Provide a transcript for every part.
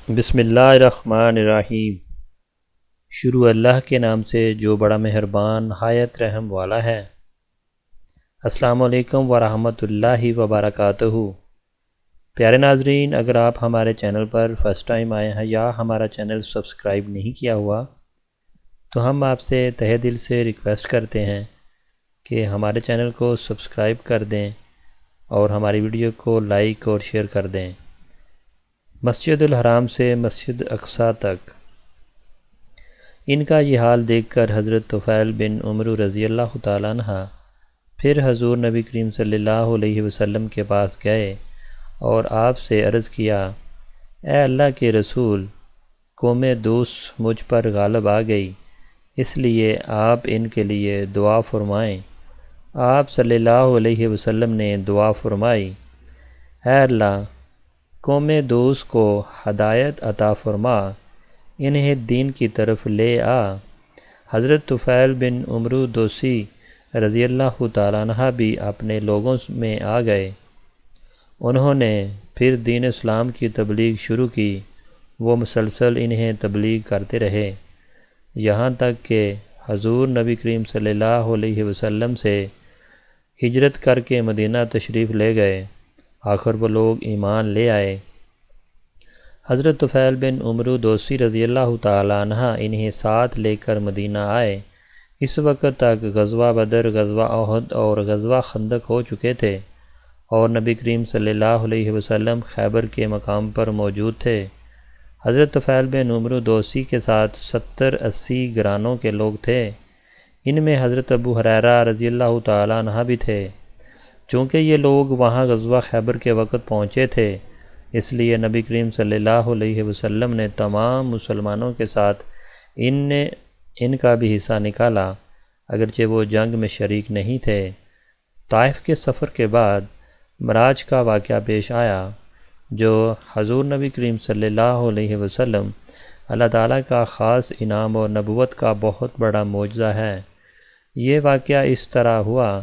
بسم اللہ الرحمن الرحیم۔ شروع اللہ کے نام سے جو بڑا مہربان نہایت رحم والا ہے۔ السلام علیکم ورحمۃ اللہ وبرکاتہ۔ پیارے ناظرین، اگر آپ ہمارے چینل پر فرسٹ ٹائم آئے ہیں یا ہمارا چینل سبسکرائب نہیں کیا ہوا تو ہم آپ سے تہہ دل سے ریکویسٹ کرتے ہیں کہ ہمارے چینل کو سبسکرائب کر دیں اور ہماری ویڈیو کو لائک اور شیئر کر دیں۔ مسجد الحرام سے مسجد اقصیٰ تک ان کا یہ حال دیکھ کر حضرت طفیل بن عمرو رضی اللہ تعالیٰ عنہ پھر حضور نبی کریم صلی اللہ علیہ وسلم کے پاس گئے اور آپ سے عرض کیا، اے اللہ کے رسول، قوم دوس مجھ پر غالب آ گئی، اس لیے آپ ان کے لیے دعا فرمائیں۔ آپ صلی اللہ علیہ وسلم نے دعا فرمائی، اے اللہ، قوم دوس کو ہدایت عطا فرما، انہیں دین کی طرف لے آ۔ حضرت طفیل بن عمرو دوسی رضی اللہ تعالیٰ عنہ بھی اپنے لوگوں میں آ گئے۔ انہوں نے پھر دین اسلام کی تبلیغ شروع کی۔ وہ مسلسل انہیں تبلیغ کرتے رہے یہاں تک کہ حضور نبی کریم صلی اللہ علیہ وسلم سے ہجرت کر کے مدینہ تشریف لے گئے۔ آخر وہ لوگ ایمان لے آئے۔ حضرت طفیل بن عمرو دوسی رضی اللہ تعالیٰ عنہ انہیں ساتھ لے کر مدینہ آئے۔ اس وقت تک غزوہ بدر، غزوہ احد اور غزوہ خندق ہو چکے تھے اور نبی کریم صلی اللہ علیہ وسلم خیبر کے مقام پر موجود تھے۔ حضرت طفیل بن عمرو دوسی کے ساتھ 70-80 گھرانوں کے لوگ تھے۔ ان میں حضرت ابو ہریرہ رضی اللہ تعالیٰ عنہ بھی تھے۔ چونکہ یہ لوگ وہاں غزوہ خیبر کے وقت پہنچے تھے، اس لیے نبی کریم صلی اللہ علیہ وسلم نے تمام مسلمانوں کے ساتھ ان کا بھی حصہ نکالا، اگرچہ وہ جنگ میں شریک نہیں تھے۔ طائف کے سفر کے بعد معراج کا واقعہ پیش آیا، جو حضور نبی کریم صلی اللہ علیہ وسلم اللہ تعالیٰ کا خاص انعام اور نبوت کا بہت بڑا معجزہ ہے۔ یہ واقعہ اس طرح ہوا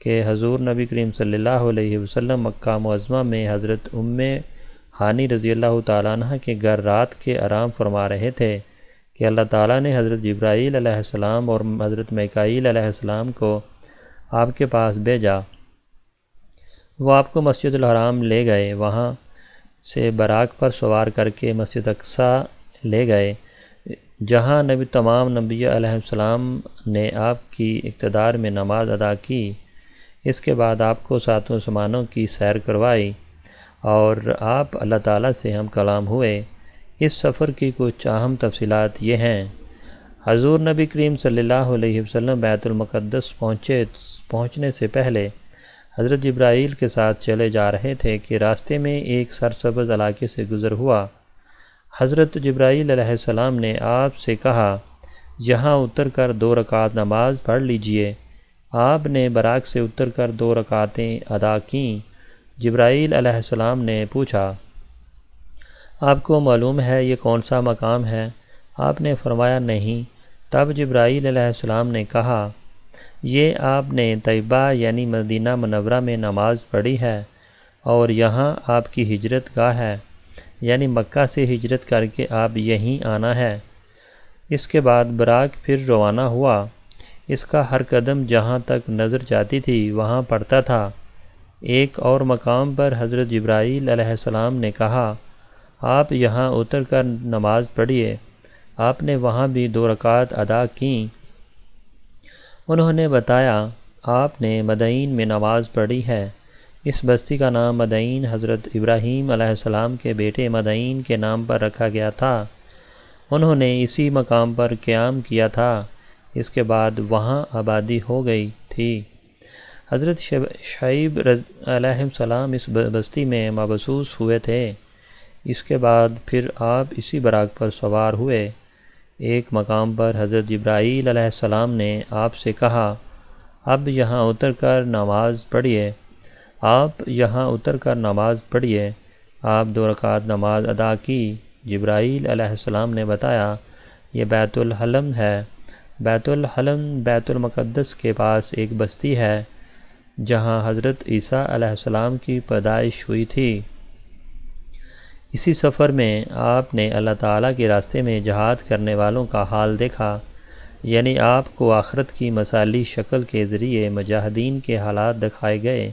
کہ حضور نبی کریم صلی اللہ علیہ وسلم مکہ معظمہ میں حضرت ام ہانی رضی اللہ تعالیٰ عنہ کے گھر رات کے آرام فرما رہے تھے کہ اللہ تعالیٰ نے حضرت جبرائیل علیہ السلام اور حضرت میکائیل علیہ السلام کو آپ کے پاس بھیجا۔ وہ آپ کو مسجد الحرام لے گئے، وہاں سے براق پر سوار کر کے مسجد اقصیٰ لے گئے، جہاں تمام نبی علیہ السلام نے آپ کی اقتدار میں نماز ادا کی۔ اس کے بعد آپ کو ساتوں آسمانوں کی سیر کروائی اور آپ اللہ تعالیٰ سے ہم کلام ہوئے۔ اس سفر کی کچھ اہم تفصیلات یہ ہیں۔ حضور نبی کریم صلی اللہ علیہ وسلم بیت المقدس پہنچنے سے پہلے حضرت جبرائیل کے ساتھ چلے جا رہے تھے کہ راستے میں ایک سرسبز علاقے سے گزر ہوا۔ حضرت جبرائیل علیہ السلام نے آپ سے کہا، یہاں اتر کر 2 رکعت نماز پڑھ لیجئے۔ آپ نے براق سے اتر کر 2 رکعتیں ادا کیں۔ جبرائیل علیہ السلام نے پوچھا، آپ کو معلوم ہے یہ کون سا مقام ہے؟ آپ نے فرمایا نہیں۔ تب جبرائیل علیہ السلام نے کہا، یہ آپ نے طیبہ یعنی مدینہ منورہ میں نماز پڑھی ہے اور یہاں آپ کی ہجرت گاہ ہے، یعنی مکہ سے ہجرت کر کے آپ یہیں آنا ہے۔ اس کے بعد براق پھر روانہ ہوا۔ اس کا ہر قدم جہاں تک نظر جاتی تھی وہاں پڑتا تھا۔ ایک اور مقام پر حضرت جبرائیل علیہ السلام نے کہا، آپ یہاں اتر کر نماز پڑھیے۔ آپ نے وہاں بھی 2 رکعت ادا کیں۔ انہوں نے بتایا، آپ نے مدائن میں نماز پڑھی ہے۔ اس بستی کا نام مدائن حضرت ابراہیم علیہ السلام کے بیٹے مدائن کے نام پر رکھا گیا تھا۔ انہوں نے اسی مقام پر قیام کیا تھا۔ اس کے بعد وہاں آبادی ہو گئی تھی۔ حضرت شعیب علیہ السلام اس بستی میں مبعوث ہوئے تھے۔ اس کے بعد پھر آپ اسی براق پر سوار ہوئے۔ ایک مقام پر حضرت جبرائیل علیہ السلام نے آپ سے کہا، اب یہاں اتر کر نماز پڑھیے۔ آپ یہاں اتر کر نماز پڑھیے۔ آپ 2 رکعت نماز ادا کی۔ جبرائیل علیہ السلام نے بتایا، یہ بیت الحلم ہے۔ بیت الحلم بیت المقدس کے پاس ایک بستی ہے جہاں حضرت عیسیٰ علیہ السلام کی پیدائش ہوئی تھی۔ اسی سفر میں آپ نے اللہ تعالیٰ کے راستے میں جہاد کرنے والوں کا حال دیکھا، یعنی آپ کو آخرت کی مثالی شکل کے ذریعے مجاہدین کے حالات دکھائے گئے۔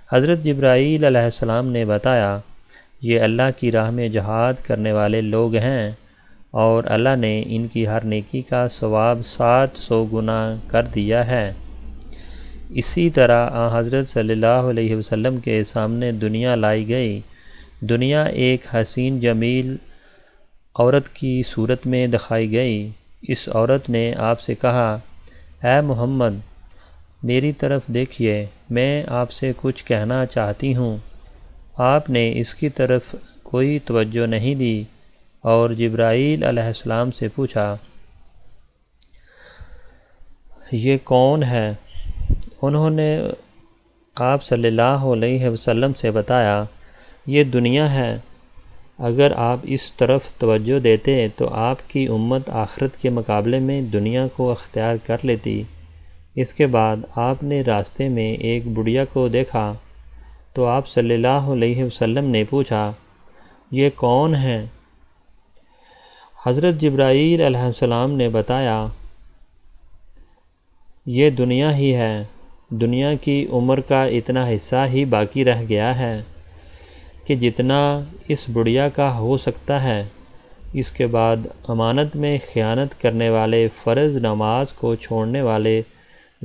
حضرت جبرائیل علیہ السلام نے بتایا، یہ اللہ کی راہ میں جہاد کرنے والے لوگ ہیں، اور اللہ نے ان کی ہر نیکی کا ثواب 700 گنا کر دیا ہے۔ اسی طرح حضرت صلی اللہ علیہ وسلم کے سامنے دنیا لائی گئی۔ دنیا ایک حسین جمیل عورت کی صورت میں دکھائی گئی۔ اس عورت نے آپ سے کہا، اے محمد، میری طرف دیکھیے، میں آپ سے کچھ کہنا چاہتی ہوں۔ آپ نے اس کی طرف کوئی توجہ نہیں دی اور جبرائیل علیہ السلام سے پوچھا، یہ کون ہے؟ انہوں نے آپ صلی اللہ علیہ وسلم سے بتایا، یہ دنیا ہے۔ اگر آپ اس طرف توجہ دیتے تو آپ کی امت آخرت کے مقابلے میں دنیا کو اختیار کر لیتی۔ اس کے بعد آپ نے راستے میں ایک بڑھیا کو دیکھا تو آپ صلی اللہ علیہ وسلم نے پوچھا، یہ کون ہے؟ حضرت جبرائیل علیہ السلام نے بتایا، یہ دنیا ہی ہے۔ دنیا کی عمر کا اتنا حصہ ہی باقی رہ گیا ہے کہ جتنا اس بڑھیا کا ہو سکتا ہے۔ اس کے بعد امانت میں خیانت کرنے والے، فرض نماز کو چھوڑنے والے،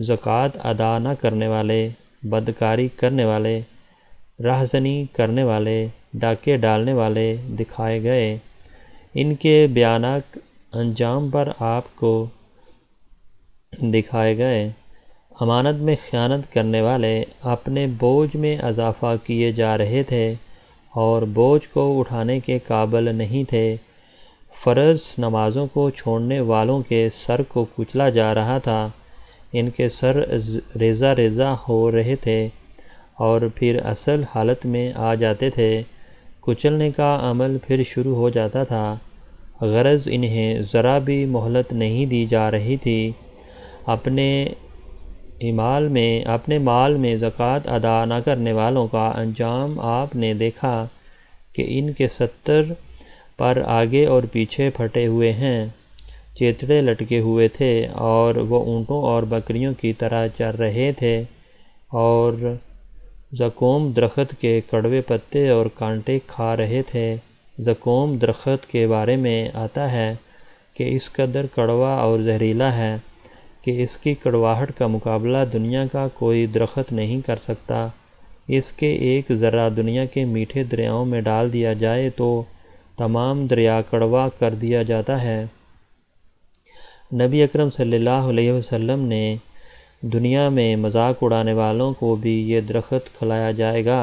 زکوٰۃ ادا نہ کرنے والے، بدکاری کرنے والے، راہزنی کرنے والے، ڈاکے ڈالنے والے دکھائے گئے۔ ان کے بیانک انجام پر آپ کو دکھائے گئے۔ امانت میں خیانت کرنے والے اپنے بوجھ میں اضافہ کیے جا رہے تھے اور بوجھ کو اٹھانے کے قابل نہیں تھے۔ فرض نمازوں کو چھوڑنے والوں کے سر کو کچلا جا رہا تھا، ان کے سر ریزہ ریزہ ہو رہے تھے اور پھر اصل حالت میں آ جاتے تھے۔ کچلنے کا عمل پھر شروع ہو جاتا تھا، غرض انہیں ذرا بھی مہلت نہیں دی جا رہی تھی۔ اپنے مال میں زکوٰۃ ادا نہ کرنے والوں کا انجام آپ نے دیکھا کہ ان کے 70 پر آگے اور پیچھے پھٹے ہوئے ہیں، چیتڑے لٹکے ہوئے تھے اور وہ اونٹوں اور بکریوں کی طرح چر رہے تھے اور زقوم درخت کے کڑوے پتے اور کانٹے کھا رہے تھے۔ زقوم درخت کے بارے میں آتا ہے کہ اس قدر کڑوا اور زہریلا ہے کہ اس کی کڑواہٹ کا مقابلہ دنیا کا کوئی درخت نہیں کر سکتا۔ اس کے ایک ذرہ دنیا کے میٹھے دریاؤں میں ڈال دیا جائے تو تمام دریا کڑوا کر دیا جاتا ہے۔ نبی اکرم صلی اللہ علیہ وسلم نے دنیا میں مذاق اڑانے والوں کو بھی یہ درخت کھلایا جائے گا۔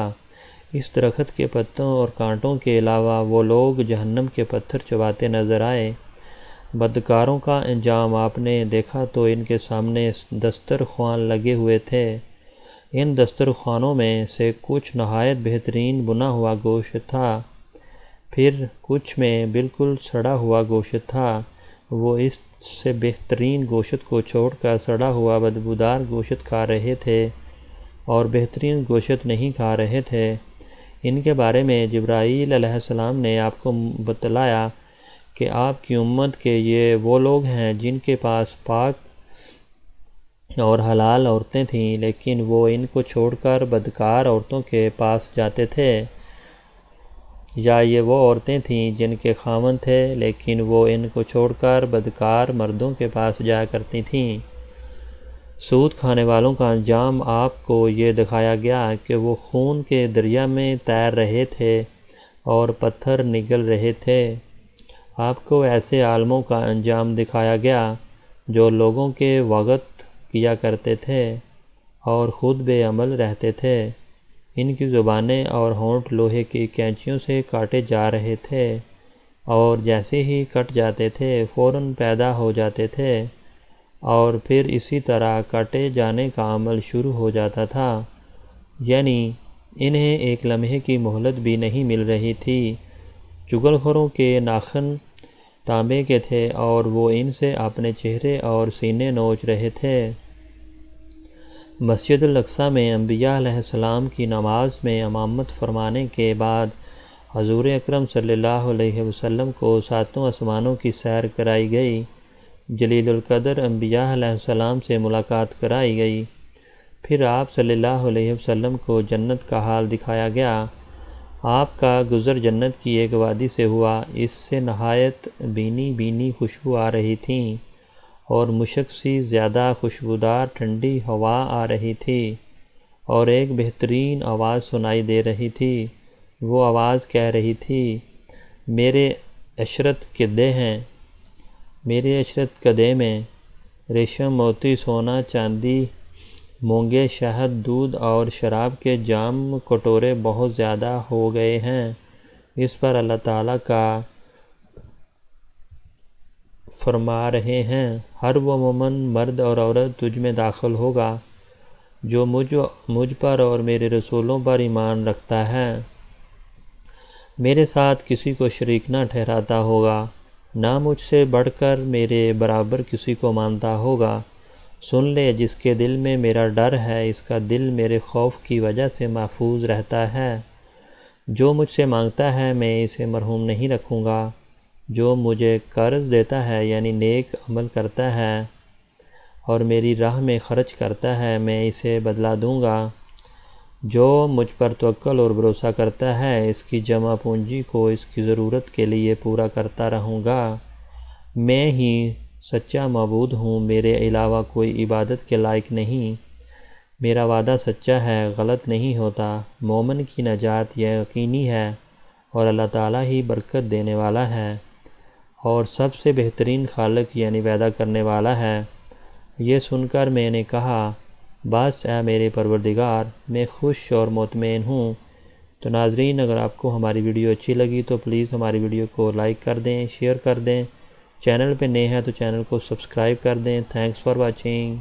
اس درخت کے پتوں اور کانٹوں کے علاوہ وہ لوگ جہنم کے پتھر چباتے نظر آئے۔ بدکاروں کا انجام آپ نے دیکھا تو ان کے سامنے دسترخوان لگے ہوئے تھے۔ ان دسترخوانوں میں سے کچھ نہایت بہترین بنا ہوا گوشت تھا، پھر کچھ میں بالکل سڑا ہوا گوشت تھا۔ وہ اس سے بہترین گوشت کو چھوڑ کر سڑا ہوا بدبودار گوشت کھا رہے تھے اور بہترین گوشت نہیں کھا رہے تھے۔ ان کے بارے میں جبرائیل علیہ السلام نے آپ کو بتلایا کہ آپ کی امت کے یہ وہ لوگ ہیں جن کے پاس پاک اور حلال عورتیں تھیں، لیکن وہ ان کو چھوڑ کر بدکار عورتوں کے پاس جاتے تھے، یا یہ وہ عورتیں تھیں جن کے خاوند تھے لیکن وہ ان کو چھوڑ کر بدکار مردوں کے پاس جایا کرتی تھیں۔ سود کھانے والوں کا انجام آپ کو یہ دکھایا گیا کہ وہ خون کے دریا میں تیر رہے تھے اور پتھر نگل رہے تھے۔ آپ کو ایسے عالموں کا انجام دکھایا گیا جو لوگوں کے وقت کیا کرتے تھے اور خود بے عمل رہتے تھے۔ ان کی زبانیں اور ہونٹ لوہے کی کینچیوں سے کاٹے جا رہے تھے اور جیسے ہی کٹ جاتے تھے فوراً پیدا ہو جاتے تھے اور پھر اسی طرح کاٹے جانے کا عمل شروع ہو جاتا تھا، یعنی انہیں ایک لمحے کی مہلت بھی نہیں مل رہی تھی۔ چغل خوروں کے ناخن تانبے کے تھے اور وہ ان سے اپنے چہرے اور سینے نوچ رہے تھے۔ مسجد الاقصیٰ میں انبیاء علیہ السلام کی نماز میں امامت فرمانے کے بعد حضور اکرم صلی اللہ علیہ وسلم کو ساتوں آسمانوں کی سیر کرائی گئی، جلیل القدر انبیاء علیہ السلام سے ملاقات کرائی گئی، پھر آپ صلی اللہ علیہ وسلم کو جنت کا حال دکھایا گیا۔ آپ کا گزر جنت کی ایک وادی سے ہوا، اس سے نہایت بینی بینی خوشبو آ رہی تھی اور مشک سی زیادہ خوشبودار ٹھنڈی ہوا آ رہی تھی، اور ایک بہترین آواز سنائی دے رہی تھی۔ وہ آواز کہہ رہی تھی، میرے عشرت قدے ہیں، میرے عشرت قدے میں ریشم، موتی، سونا، چاندی، مونگے، شہد، دودھ اور شراب کے جام کٹورے بہت زیادہ ہو گئے ہیں۔ اس پر اللہ تعالیٰ کا فرما رہے ہیں، ہر وہ مومن مرد اور عورت تجھ میں داخل ہوگا جو مجھ پر اور میرے رسولوں پر ایمان رکھتا ہے، میرے ساتھ کسی کو شریک نہ ٹھہراتا ہوگا، نہ مجھ سے بڑھ کر میرے برابر کسی کو مانتا ہوگا۔ سن لے، جس کے دل میں میرا ڈر ہے، اس کا دل میرے خوف کی وجہ سے محفوظ رہتا ہے۔ جو مجھ سے مانگتا ہے میں اسے محروم نہیں رکھوں گا، جو مجھے قرض دیتا ہے یعنی نیک عمل کرتا ہے اور میری راہ میں خرچ کرتا ہے، میں اسے بدلہ دوں گا۔ جو مجھ پر توکل اور بھروسہ کرتا ہے، اس کی جمع پونجی کو اس کی ضرورت کے لیے پورا کرتا رہوں گا۔ میں ہی سچا معبود ہوں، میرے علاوہ کوئی عبادت کے لائق نہیں، میرا وعدہ سچا ہے، غلط نہیں ہوتا۔ مومن کی نجات یہ یقینی ہے اور اللہ تعالیٰ ہی برکت دینے والا ہے اور سب سے بہترین خالق یعنی پیدا کرنے والا ہے۔ یہ سن کر میں نے کہا، بس اے میرے پروردگار، میں خوش اور مطمئن ہوں۔ تو ناظرین، اگر آپ کو ہماری ویڈیو اچھی لگی تو پلیز ہماری ویڈیو کو لائک کر دیں، شیئر کر دیں، چینل پہ نئے ہیں تو چینل کو سبسکرائب کر دیں۔ Thanks for watching.